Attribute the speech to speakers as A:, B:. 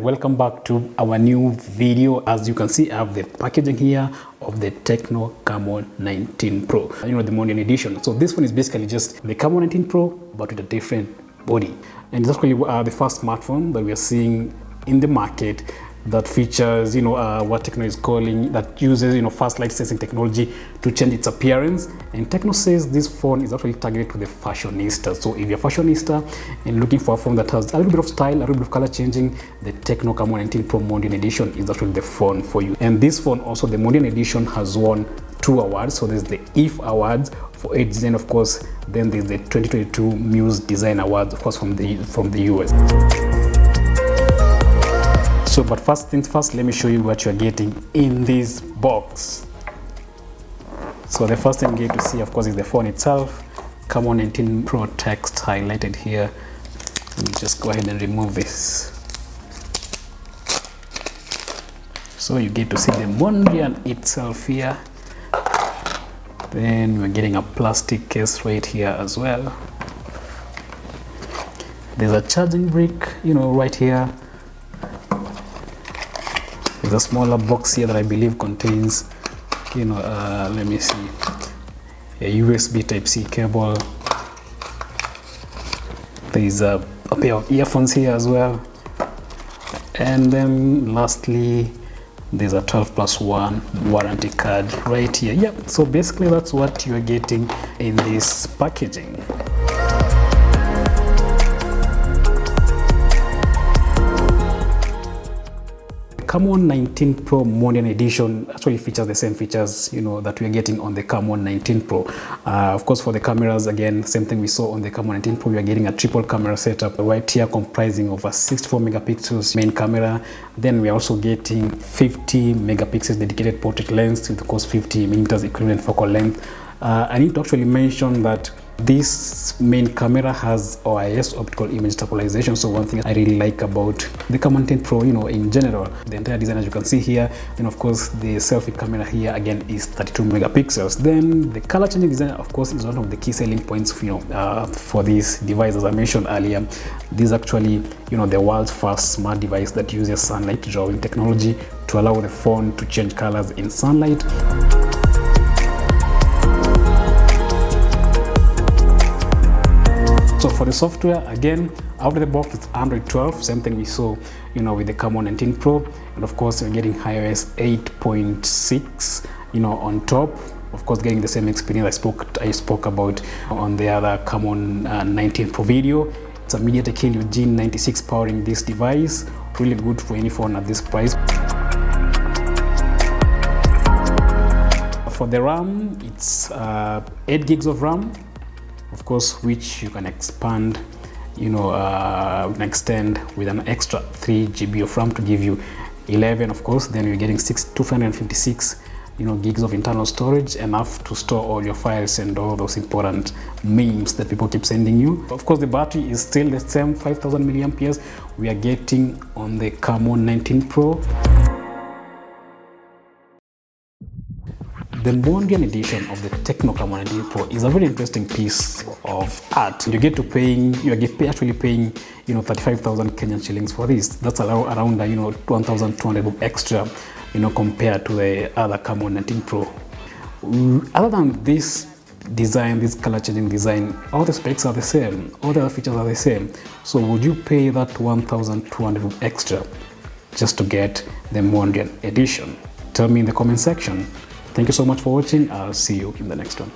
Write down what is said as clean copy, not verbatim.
A: welcome back to our new video. As you can see, I have the packaging here of the Tecno Camon 19 Pro, the Mondrian Edition. So this one is basically just the Camon 19 Pro but with a different body, and it's actually the first smartphone that we are seeing in the market that features what Tecno is calling, that uses fast light sensing technology to change its appearance. And Tecno says this phone is actually targeted to the fashionista. So if you're a fashionista and looking for a phone that has a little bit of style, a little bit of color changing, the Tecno Camon 19 Pro Mondrian Edition is actually the phone for you. And this phone also, the Mondrian Edition, has won 2 awards. So there's the IF Awards for age design, of course, then there's the 2022 Muse Design Awards, of course, from the US. So, but first things first, let me show you what you're getting in this box. So the first thing you get to see, of course, is the phone itself. Camon 19 Pro text highlighted here. Let me just go ahead and remove this. So you get to see the Mondrian itself here. Then we're getting a plastic case right here as well. There's a charging brick, right here. There's a smaller box here that I believe contains, let me see, a USB Type-C cable. There's a pair of earphones here as well. And then lastly, there's a 12+1 warranty card right here. Yep, so basically that's what you're getting in this packaging. Camon 19 Pro Mondrian Edition actually features the same features that we are getting on the Camon 19 Pro. Of course, for the cameras, again, same thing we saw on the Camon 19 Pro. We are getting a triple camera setup right here comprising of a 64 megapixels main camera. Then we are also getting 50 megapixels dedicated portrait lens with, of course, 50 millimeters equivalent focal length. I need to actually mention that this main camera has OIS, optical image stabilization. So one thing I really like about the Camon 19 Pro, in general, the entire design, as you can see here. Then of course the selfie camera here again is 32 megapixels. Then the color changing design, of course, is one of the key selling points for this device. As I mentioned earlier, this is actually the world's first smart device that uses sunlight drawing technology to allow the phone to change colors in sunlight. So for the software, again, out of the box, it's Android 12, same thing we saw, with the Camon 19 Pro. And of course, we're getting iOS 8.6, on top. Of course, getting the same experience I spoke about on the other Camon 19 Pro video. It's a MediaTek Helio G96 powering this device. Really good for any phone at this price. For the RAM, it's 8 gigs of RAM. Of course, which you can expand, extend with an extra 3 GB of RAM to give you 11, of course. Then you're getting 256, gigs of internal storage, enough to store all your files and all those important memes that people keep sending you. Of course, the battery is still the same 5000 milliamperes we are getting on the Camon 19 Pro. The Mondrian edition of the Tecno Camon 19 Pro is a very interesting piece of art. You get to actually paying 35,000 Kenyan shillings for this. That's around 1,200 extra, compared to the other Camon 19 Pro. Other than this design, this color changing design, all the specs are the same, all the other features are the same. So would you pay that 1,200 extra just to get the Mondrian edition? Tell me in the comment section. Thank you so much for watching. I'll see you in the next one.